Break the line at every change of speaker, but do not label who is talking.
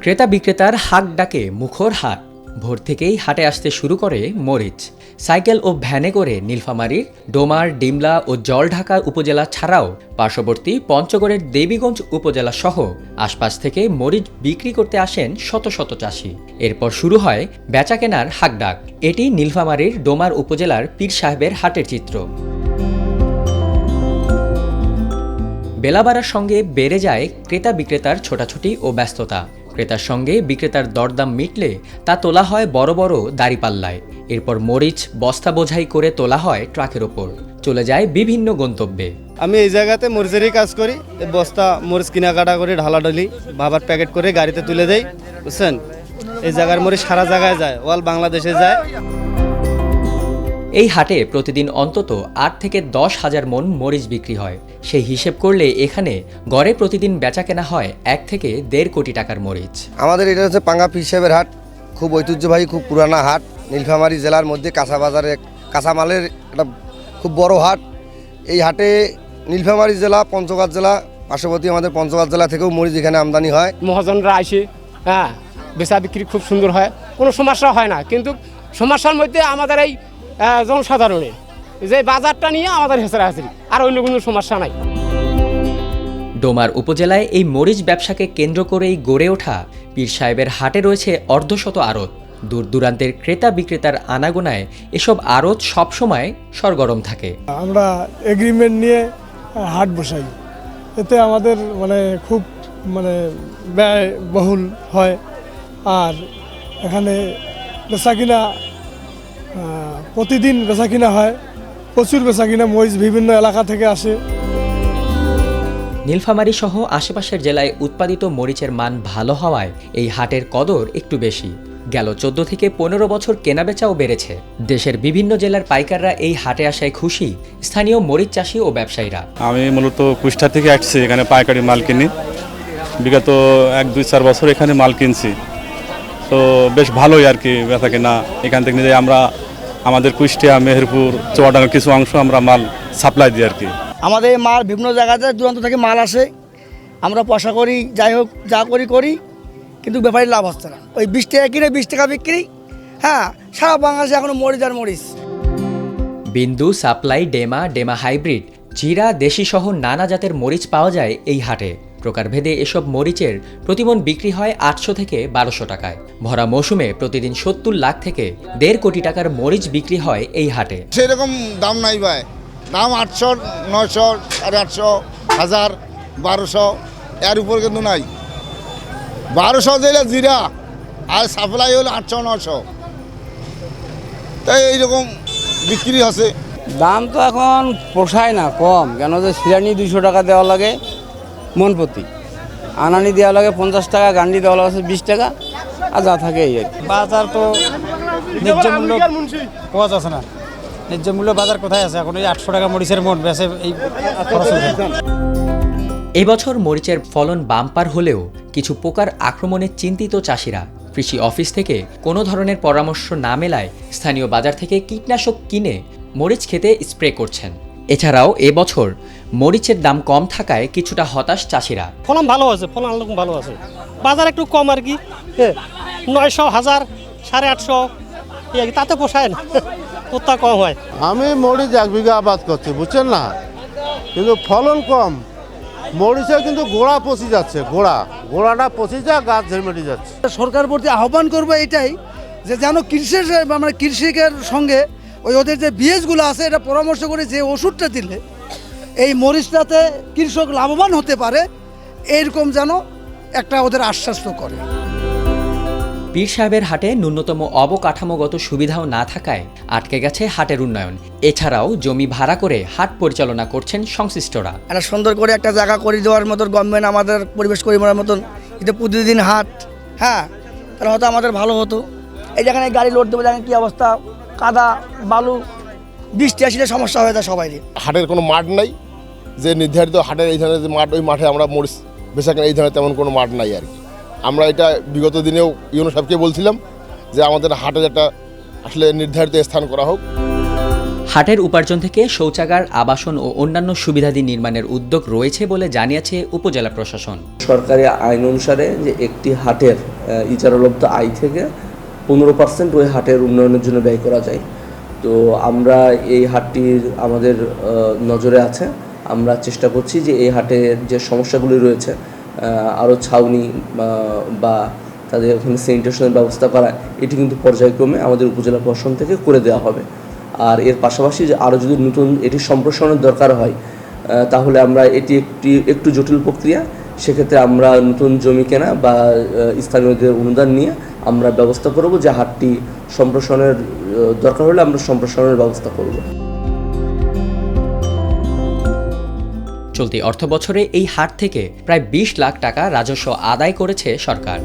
ক্রেতা বিক্রেতার হাক ডাকে মুখর হাট। ভোর থেকেই হাটে আসতে শুরু করে মরিচ। সাইকেল ও ভ্যানে করে নীলফামারীর ডোমার, ডিমলা ও জলঢাকা উপজেলা ছাড়াও পার্শ্ববর্তী পঞ্চগড়ের দেবীগঞ্জ উপজেলা সহ আশপাশ থেকে মরিচ বিক্রি করতে আসেন শত শত চাষি। এরপর শুরু হয় বেচাকেনার হাকডাক। এটি নীলফামারীর ডোমার উপজেলার পীর সাহেবের হাটের চিত্র। বেলা বাড়ার সঙ্গে বেড়ে যায় ক্রেতা বিক্রেতার ছোটাছুটি ও ব্যস্ততা। ক্রেতার সঙ্গে বিক্রেতার দরদাম মিটলে তা তোলা হয় বড় বড় দাঁড়িপাল্লায়। এরপর মরিচ বস্তা বোঝাই করে তোলা হয় ট্রাকের ওপর, চলে যায় বিভিন্ন গন্তব্যে।
আমি এই জায়গাতে মরিচেরই কাজ করি। বস্তা মরিচ কেনাকাটা করে ঢালাঢালি ভাবার প্যাকেট করে গাড়িতে তুলে দেই, বুঝছেন। এই জায়গার মরিচ সারা জায়গায় যায়, অল বাংলাদেশে যায়।
এই হাটে প্রতিদিন অন্তত ৮ থেকে ১০ হাজার মন মরিচ বিক্রি হয়। সেই হিসেব করলে এখানে গড়ে প্রতিদিন বেচা কেনা হয় ১ থেকে ১.৫ কোটি টাকার মরিচ।
আমাদের এটা হচ্ছে পাঙ্গা পীর সাহেবের হাট, খুব ঐতিহ্যবাহী, খুব পুরানা হাট। নীলফামারী জেলার মধ্যে কাঁচা বাজারে কাঁচামালের একটা খুব বড় হাট। এই হাটে নীলফামারী জেলা, পঞ্চগড় জেলা, পার্শ্ববর্তী আমাদের পঞ্চগড় জেলা থেকেও মরিচ এখানে আমদানি হয়।
মহাজনরা আসে, বেচা বিক্রি খুব সুন্দর হয়, কোনো সমস্যা হয় না। কিন্তু সমস্যার মধ্যে আমাদের এই জনসাধারণের যে বাজারটা নিয়ে আমাদের হেঁচড়াহেঁচড়ি, আর অন্য কোনো সমস্যা নাই।
ডোমার উপজেলায় এই মরিচ ব্যবসাকে কেন্দ্র করেই গড়ে ওঠা পীর সাহেবের হাটে রয়েছে অর্ধশত আড়ত। দূর দূরান্তের ক্রেতা বিক্রেতার আনাগোনায় এসব আড়ত সবসময় সরগরম থাকে।
আমরা এগ্রিমেন্ট নিয়ে হাট বসাই, এতে আমাদের খুব ব্যয়বহুল হয়। আর এখানে বেচাকিনা প্রতিদিন বেচাকিনা হয়, প্রচুর বেচাকিনা। মরিচ বিভিন্ন এলাকা থেকে আসে।
নীলফামারী সহ আশেপাশের জেলায় উৎপাদিত মরিচের মান ভালো হওয়ায় এই হাটের কদর একটু বেশি। গেল ১৪ থেকে ১৫ বছর কেনাবেচাও বেড়েছে। দেশের বিভিন্ন জেলার পাইকাররা এই হাটে আসায় খুশি স্থানীয় মরিচ চাষি ও ব্যবসায়ীরা।
আমি মূলত কুষ্টা থেকে আসছি, এখানে পাইকারি মাল কিনি। বিগত ১-২-৪ বছর এখানে মাল কিনছি, তো বেশ ভালোই আর কি বেচা কেনা। এখান থেকে নিয়ে আমরা আমাদের কুষ্টিয়া, মেহেরপুর, চুয়াডাঙ্গার কিছু অংশ আমরা মাল সাপ্লাই দিই আর কি।
আমাদের এই মাল বিভিন্ন জায়গাতে দূরান্ত থেকে মাল আসে, আমরা পয়সা করি, যাই হোক যা করি, কিন্তু ব্যাপারী লাভ হচ্ছে না। ওই ২০ টাকা কিনে ২০ টাকা বিক্রি। সারা বাংলাদেশে এখনো মরিচ আর মরিচ।
বিন্দু, সাপ্লাই, ডেমা হাইব্রিড, জিরা, দেশি সহ নানা জাতের মরিচ পাওয়া যায় এই হাটে। প্রকারভেদে এসব মরিচের প্রতিমণ বিক্রি হয় ৮০০ থেকে ১২০০ টাকায়। ভরা মৌসুমে প্রতিদিন ৭০ লাখ থেকে ১.৫ কোটি টাকার মরিচ বিক্রি হয় এই হাটে।
সেরকম দাম নাই ভাই, দাম ৮০০, ৯০০, ৮৫০, ১০০০, ১২০০, এর উপর কিন্তু নাই। ১২০০ দিলে জিরা, আর সাপ্লাই হলো ৮০০, ৯০০, তাই এইরকম বিক্রি আছে।
দাম তো এখন পোষায় না, কম। কেন যে সিরানি ২০০ টাকা দেওয়া লাগে মন প্রতি, আনানি দেওয়া লাগে ৫০ টাকা, গান্ডি দেওয়া লাগে ২০ টাকা, আর যা থাকে এই আর কি।
বাজার তো ন্যায্য মূল্য পাওয়া যাচ্ছে না। ন্যায্য মূল্য বাজার কোথায় আছে? এখন এই ৮০০ টাকা মরিচের মোট বেচে এই খরচ।
এবছর মরিচের ফলন বাম্পার হলেও কিছু পোকার আক্রমণে চিন্তিত চাষিরা। কৃষি অফিস থেকে কোনো ধরনের পরামর্শ না মেলায় স্থানীয় বাজার থেকে কীটনাশক কিনে মরিচ খেতে স্প্রে করছেন। এছাড়াও এবছর মরিচের দাম কম থাকায় কিছুটা হতাশ চাষিরা।
ফলন ভালো আছে, ভালো আছে, বাজার একটু কম আর কি, ৯০০, ১০০০, ৮৫০, তাতে পোষায় না, উত্তা কম হয়।
আমি মরিচ ১ বিঘা আবাদ করছি, বুঝছেন না, কিন্তু ফলন কম। মরিচে কিন্তু গোড়া পচে যাচ্ছে, গোড়াটা পচে যা, গাছ ঝেমেটে যাচ্ছে।
সরকার প্রতি আহ্বান করবো এটাই, যে যেন কৃষকের সঙ্গে ওদের যে বীজগুলো আছে এটা পরামর্শ করে যে ওষুধটা দিলে এই মরিচটাতে কৃষক লাভবান হতে পারে, এরকম যেন একটা ওদের আশ্বাস করে।
পীর সাহেবের হাটে ন্যূনতম অবকাঠামোগত সুবিধাও না থাকায় আটকে গেছে হাটের উন্নয়ন। এছাড়াও জমি ভাড়া করে হাট পরিচালনা করছেন সংশ্লিষ্টরা।
একটা সুন্দর করে একটা জায়গা করে দেওয়ার মতন গভর্নমেন্ট আমাদের পরিবেশ পরিমাণের মতন, কিন্তু প্রতিদিন হাট, তাহলে হয়তো আমাদের ভালো হতো। এই যেখানে গাড়ি লোড দেবো, দেখেন কী অবস্থা, কাদা বালু, বৃষ্টি আসলে সমস্যা হয়ে যায় সবাই।
হাটের কোনো মাঠ নাই যে নির্ধারিত হাটের এই ধরনের যে মাঠ, ওই মাঠে আমরা মরিচ বেচা কেনা এই ধরনের তেমন কোনো মাঠ নাই আর কি। আমরা এটা বিগত দিনেও ইউনো সাহেবকে বলছিলাম যে আমাদের হাটের একটা আসলে নির্ধারিত স্থান করা হোক।
হাটের উপার্জন থেকে শৌচাগার, আবাসন ও অন্যান্য সুবিধাদি নির্মাণের উদ্যোগ রয়েছে বলে জানিয়েছে উপজেলা প্রশাসন।
সরকারি আইন অনুসারে যে একটি হাটের ইজারালব্ধ আয় থেকে 15% ওই হাটের উন্নয়নের জন্য ব্যয় করা যায়। তো আমরা এই হাটটি আমাদের নজরে আছে। আমরা চেষ্টা করছি যে এই হাটের যে সমস্যাগুলি রয়েছে, আরও ছাউনি বা তাদের ওখানে স্যানিটেশনের ব্যবস্থা করা, এটি কিন্তু পর্যায়ক্রমে আমাদের উপজেলা প্রশাসন থেকে করে দেওয়া হবে। আর এর পাশাপাশি যে আরও যদি নতুন এটি সম্প্রসারণের দরকার হয়, তাহলে আমরা এটি একটু জটিল প্রক্রিয়া। সেক্ষেত্রে আমরা নতুন জমি কেনা বা স্থানীয়দের অনুদান নিয়ে আমরা ব্যবস্থা করব, যে হাটটি সম্প্রসারণের দরকার হলে আমরা সম্প্রসারণের ব্যবস্থা করব।
চলতি অর্থবছরে এই হাট থেকে প্রায় 20 লাখ টাকা রাজস্ব আদায় করেছে সরকার।